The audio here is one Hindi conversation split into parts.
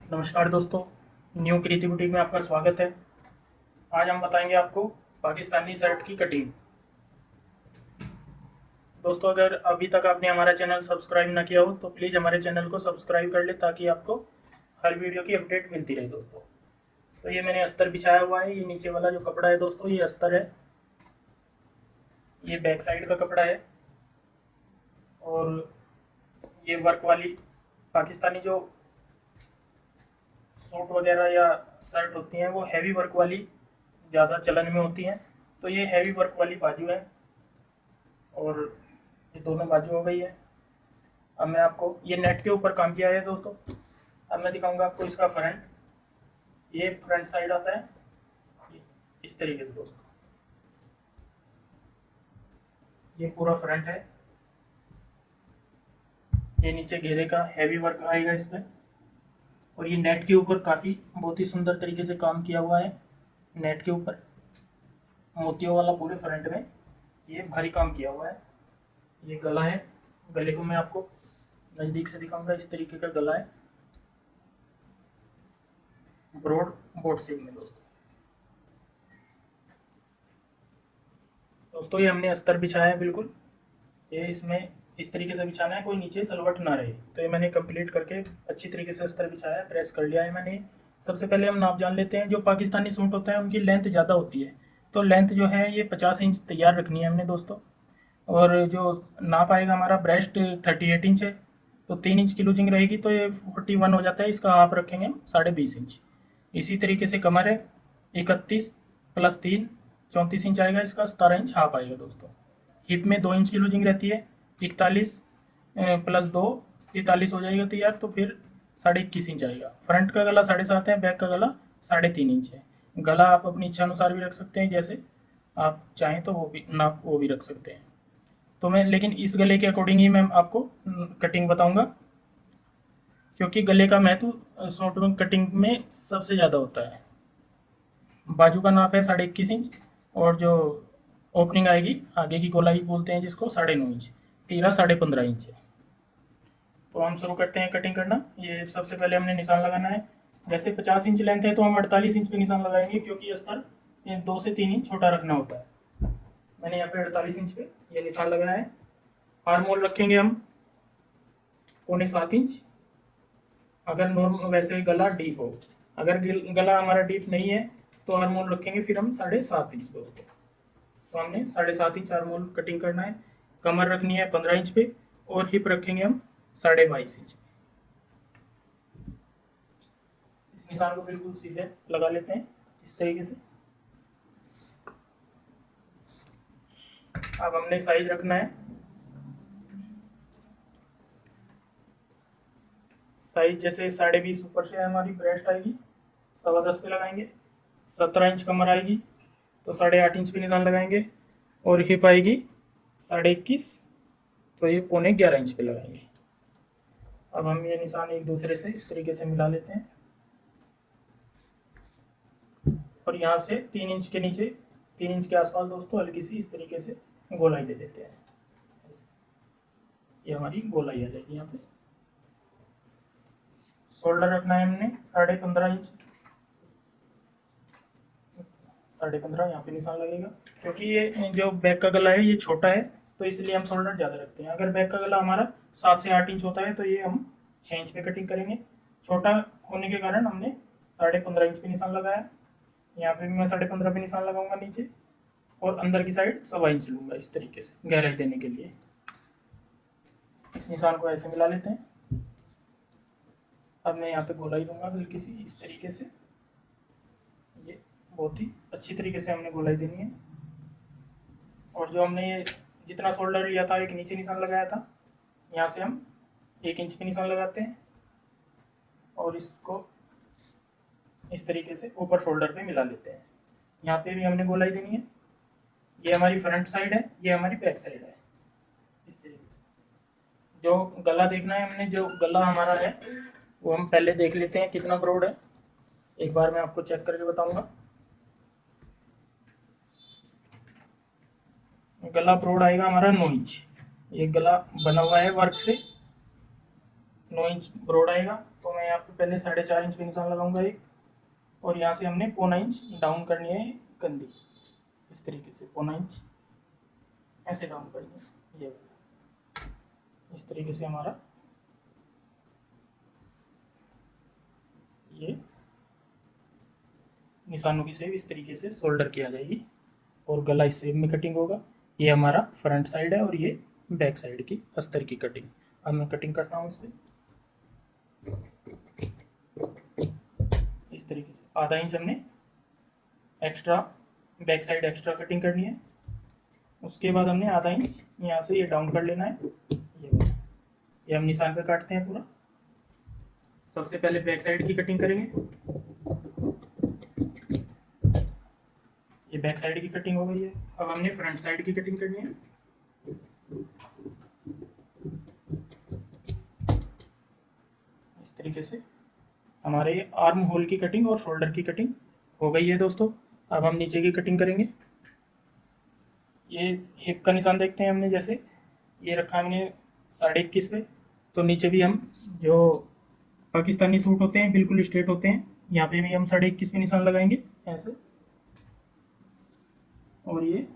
नमस्कार दोस्तों, न्यू कृति बुटीक में आपका स्वागत है। आज हम बताएंगे आपको पाकिस्तानी शर्ट की कटिंग। दोस्तों, अगर अभी तक आपने हमारा चैनल सब्सक्राइब ना किया हो तो प्लीज़ हमारे चैनल को सब्सक्राइब कर ले ताकि आपको हर वीडियो की अपडेट मिलती रहे। दोस्तों, तो ये मैंने अस्तर बिछाया हुआ है। ये नीचे वाला जो कपड़ा है दोस्तों, ये अस्तर है। ये बैक साइड का कपड़ा है और ये वर्क वाली पाकिस्तानी जो सूट वगैरह या शर्ट होती हैं वो हैवी वर्क वाली ज़्यादा चलन में होती हैं। तो ये हैवी वर्क वाली बाजू है और ये दोनों बाजू हो गई है। अब मैं आपको ये नेट के ऊपर काम किया है दोस्तों। अब मैं दिखाऊंगा आपको इसका फ्रंट। ये फ्रंट साइड आता है इस तरीके से दोस्तों। ये पूरा फ्रंट है। ये नीचे घेरे का हैवी वर्क आएगा इस पर और ये नेट के ऊपर काफ़ी बहुत ही सुंदर तरीके से काम किया हुआ है। नेट के ऊपर मोतियों वाला पूरे फ्रंट में ये भारी काम किया हुआ है। ये गला है। गले को मैं आपको नज़दीक से दिखाऊंगा। इस तरीके का गला है, ब्रॉड बोट शेप में दोस्तों। ये हमने अस्तर बिछाया है बिल्कुल। ये इसमें इस तरीके से बिछाना है, कोई नीचे सलवट ना रहे। तो ये मैंने कंप्लीट करके अच्छी तरीके से अस्तर बिछाया है, प्रेस कर लिया है मैंने। सबसे पहले हम नाप जान लेते हैं। जो पाकिस्तानी सूट होता है उनकी लेंथ ज़्यादा होती है, तो लेंथ जो है ये 50 इंच तैयार रखनी है हमने दोस्तों। और जो नाप आएगा हमारा ब्रेस्ट 38 इंच है, तो 3 इंच की लूजिंग रहेगी, तो ये 41 हो जाता है। इसका आप रखेंगे 20.5 इंच। इसी तरीके से कमर है 31 + 3 34 इंच आएगा। इसका 17 इंच हाफ आएगा दोस्तों। हिप में 2 इंच की लूजिंग रहती है। 41 + 2 43 हो जाएगा तैयार, तो फिर 21.5 इंच आएगा। फ्रंट का गला 7.5 है, बैक का गला 3.5 इंच है। गला आप अपनी इच्छा अनुसार भी रख सकते हैं, जैसे आप चाहें तो वो भी रख सकते हैं। तो मैं लेकिन इस गले के अकॉर्डिंग ही मैं आपको कटिंग बताऊंगा, क्योंकि गले का महत्व सूट में कटिंग में सबसे ज़्यादा होता है। बाजू का नाप है 21.5 इंच और जो ओपनिंग आएगी आगे की गोलाई बोलते हैं जिसको 9.5 इंच। तीरा 15.5 इंच है। तो हम शुरू करते हैं कटिंग करना। ये सबसे पहले हमने निशान लगाना है। जैसे 50 इंच लेंथ है तो हम 48 इंच पे निशान लगाएंगे, क्योंकि अस्तर 2 से 3 इंच छोटा रखना होता है। मैंने यहाँ पे 48 इंच पे ये निशान लगाया है। आर्म रखेंगे हम 6.25 इंच। अगर नॉर्मल वैसे गला डीप हो, अगर गला हमारा डीप नहीं है तो आर्म रखेंगे फिर हम 7.5 इंच दोस्तों। तो हमने 7.5 इंच आर्म कटिंग करना है। कमर रखनी है 15 इंच पे और हिप रखेंगे हम 22.5 इंच। इस निशान को बिल्कुल सीधे लगा लेते हैं इस तरीके से। अब हमने साइज रखना है। साइज जैसे 20.5 ऊपर से हमारी ब्रेस्ट आएगी, 10.15 पे लगाएंगे। 17 इंच कमर आएगी तो 8.5 इंच पे निशान लगाएंगे और हिप आएगी 21.5, तो ये 11.25 इंच पे लगाएंगे। अब हम ये निशान एक दूसरे से इस तरीके से मिला लेते हैं और यहाँ से 3 इंच के नीचे 3 इंच के आसपास दोस्तों हल्की सी इस तरीके से गोलाई दे देते हैं। ये हमारी गोलाई आ जाएगी। यहाँ पे शोल्डर रखना है हमने 15.5 इंच। 15.5 यहाँ पे निशान लगेगा, क्योंकि ये जो बैक का गला है ये छोटा है, तो इसलिए हम शोल्डर ज़्यादा रखते हैं। अगर बैक का गला हमारा 7 से 8 इंच होता है तो ये हम 6 इंच पे कटिंग करेंगे। छोटा होने के कारण हमने 15.5 इंच पे निशान लगाया। यहाँ पे भी मैं 15.5 पे निशान लगाऊंगा नीचे, और अंदर की साइड 1.25 इंच लूँगा इस तरीके से गहराई देने के लिए। इस निशान को ऐसे मिला लेते हैं। अब मैं यहाँ पे गोलाई दूंगा हल्की सी इस तरीके से। ये बहुत ही अच्छी तरीके से हमने गोलाई देनी है। और जो हमने ये जितना शोल्डर लिया था, एक नीचे निशान लगाया था, यहाँ से हम 1 इंच पे निशान लगाते हैं और इसको इस तरीके से ऊपर शोल्डर पे मिला लेते हैं। यहाँ पे भी हमने गोलाई देनी है। ये हमारी फ्रंट साइड है, ये हमारी बैक साइड है। इस तरीके से जो गला देखना है हमने, जो गला हमारा है वो हम पहले देख लेते हैं कितना ब्रॉड है। एक बार मैं आपको चेक करके बताऊंगा। गला ब्रॉड आएगा हमारा 9 इंच। ये गला बना हुआ है वर्क से। 9 इंच ब्रॉड आएगा, तो मैं यहाँ पे पहले 4.5 इंच पे निशान लगाऊंगा एक, और यहाँ से हमने 0.25 इंच डाउन करनी है कंधी, इस तरीके से 0.25 इंच ऐसे डाउन करनी है। ये इस तरीके से हमारा ये निशानों की शेप इस तरीके से शोल्डर की आ जाएगी, और गला इस शेप में कटिंग होगा। ये हमारा फ्रंट साइड है, और ये बैक साइड की अस्तर की कटिंग। अब मैं कटिंग करता हूँ इससे इस तरीके से। आधा इंच हमने extra back side extra cutting करनी है, उसके बाद हमने आधा इंच यहाँ से ये डाउन कर लेना है। ये हम निशान पे काटते हैं पूरा। सबसे पहले बैक साइड की कटिंग करेंगे। ये बैक साइड की कटिंग हो गई है। अब हमने फ्रंट साइड की कटिंग करनी है। इस तरीके से हमारे आर्म होल की कटिंग और शोल्डर की कटिंग हो गई है दोस्तों। अब हम नीचे की कटिंग करेंगे। ये एक का निशान देखते हैं हमने, जैसे ये रखा हमने 21.5 पे, तो नीचे भी हम जो पाकिस्तानी सूट होते हैं बिल्कुल स्ट्रेट होते हैं, यहाँ पे भी हम 21.5 पे निशान लगाएंगे ऐसे, और ये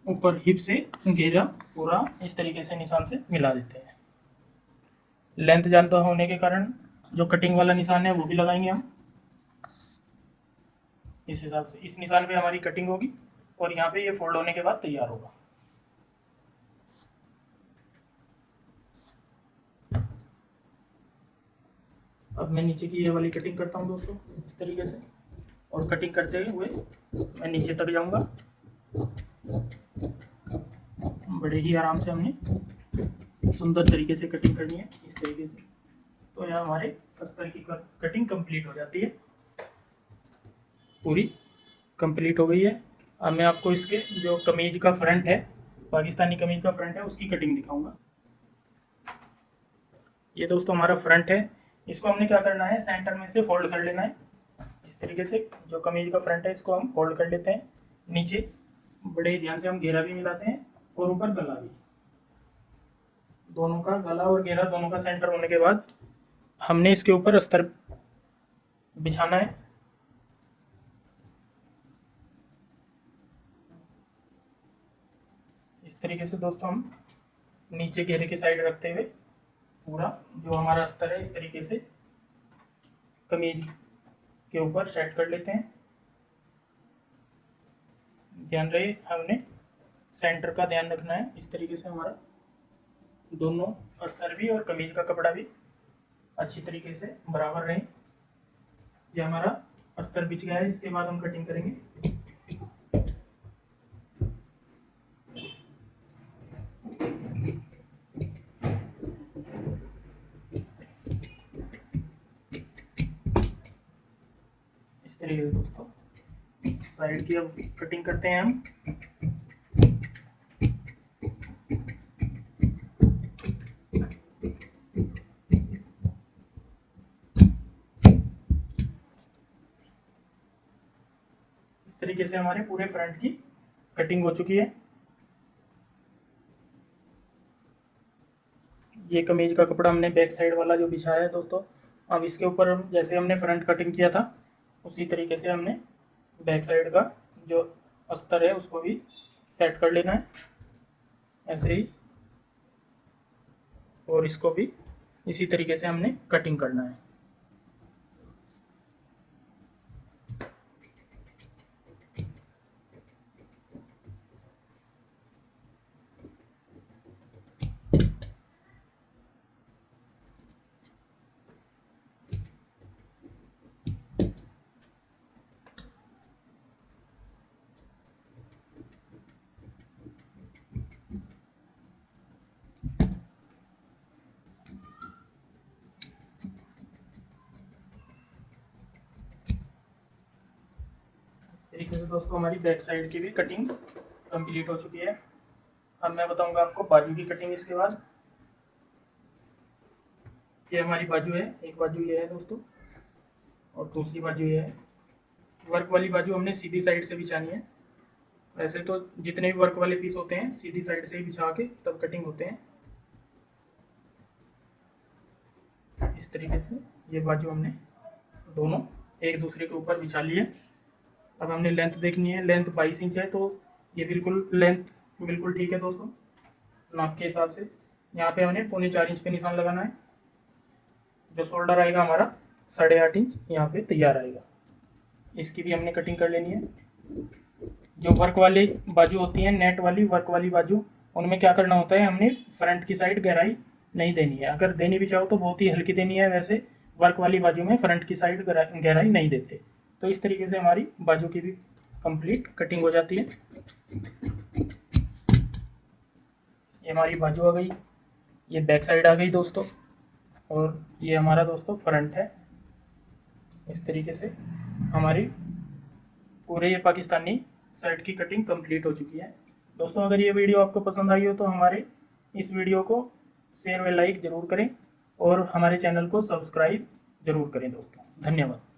ऊपर हिप से घेरा पूरा इस तरीके से निशान से मिला देते हैं। लेंथ जानता होने के कारण जो कटिंग वाला निशान है वो भी लगाएंगे हम इस हिसाब से। इस निशान पे हमारी कटिंग होगी, और यहाँ पे ये फोल्ड होने के बाद तैयार होगा। अब मैं नीचे की ये वाली कटिंग करता हूँ दोस्तों इस तरीके से, और कटिंग करते हुए मैं नीचे तक जाऊंगा। बड़े ही आराम से हमने सुंदर तरीके से कटिंग करनी है इस तरीके से। तो यहाँ हमारे अस्तर की कटिंग कंप्लीट हो जाती है, पूरी कंप्लीट हो गई है। अब मैं आपको इसके जो कमीज का फ्रंट है, पाकिस्तानी कमीज का फ्रंट है, उसकी कटिंग दिखाऊंगा। ये दोस्तों हमारा फ्रंट है। इसको हमने क्या करना है, सेंटर में से फोल्ड कर लेना है इस तरीके से। जो कमीज का फ्रंट है इसको हम फोल्ड कर लेते हैं नीचे, बड़े ध्यान से हम घेरा भी मिलाते हैं, और ऊपर गला भी। दोनों का गला और घेरा दोनों का सेंटर होने के बाद हमने इसके ऊपर अस्तर बिछाना है। इस तरीके से दोस्तों हम नीचे घेरे के साइड रखते हुए पूरा जो हमारा अस्तर है इस तरीके से कमीज के ऊपर सेट कर लेते हैं। ध्यान रहे हमने सेंटर का ध्यान रखना है। इस तरीके से हमारा दोनों अस्तर भी और कमीज का कपड़ा भी अच्छी तरीके से बराबर रहे। ये हमारा अस्तर बिछ गया है, इसके बाद हम कटिंग करेंगे। इस तरीके से दोस्तों साइड की अब कटिंग करते हैं हम। इस तरीके से हमारे पूरे फ्रंट की कटिंग हो चुकी है। ये कमीज का कपड़ा हमने बैक साइड वाला जो बिछाया है दोस्तों, अब इसके ऊपर हम जैसे हमने फ्रंट कटिंग किया था उसी तरीके से हमने बैक साइड का जो अस्तर है उसको भी सेट कर लेना है ऐसे ही, और इसको भी इसी तरीके से हमने कटिंग करना है। तरीके से दोस्तों हमारी बैक साइड की भी कटिंग कंप्लीट हो चुकी है। अब मैं बताऊंगा आपको बाजू की कटिंग इसके बाद। ये हमारी बाजू है, एक बाजू ये है दोस्तों, और दूसरी बाजू ये है। वर्क वाली बाजू हमने सीधी साइड से बिछानी है। वैसे तो जितने भी वर्क वाले पीस होते हैं सीधी साइड से ही बिछा के तब कटिंग होते हैं। इस तरीके से ये बाजू हमने दोनों एक दूसरे के ऊपर बिछा लिए। अब हमने लेंथ देखनी है, लेंथ 22 इंच है, तो ये बिल्कुल लेंथ बिल्कुल ठीक है दोस्तों नाप के हिसाब से। यहाँ पे हमने 4.25 इंच पे निशान लगाना है। जो शोल्डर आएगा हमारा 8.5 इंच यहाँ पे तैयार आएगा। इसकी भी हमने कटिंग कर लेनी है। जो वर्क वाली बाजू होती है, नेट वाली वर्क वाली बाजू, उनमें क्या करना होता है, हमने फ्रंट की साइड गहराई नहीं देनी है। अगर देनी भी चाहो तो बहुत ही हल्की देनी है, वैसे वर्क वाली बाजू में फ्रंट की साइड गहराई नहीं देते। तो इस तरीके से हमारी बाजू की भी कंप्लीट कटिंग हो जाती है। ये हमारी बाजू आ गई, ये बैक साइड आ गई दोस्तों, और ये हमारा दोस्तों फ्रंट है। इस तरीके से हमारी पूरे ये पाकिस्तानी शर्ट की कटिंग कंप्लीट हो चुकी है। दोस्तों अगर ये वीडियो आपको पसंद आई हो तो हमारे इस वीडियो को शेयर व लाइक ज़रूर करें और हमारे चैनल को सब्सक्राइब ज़रूर करें दोस्तों। धन्यवाद।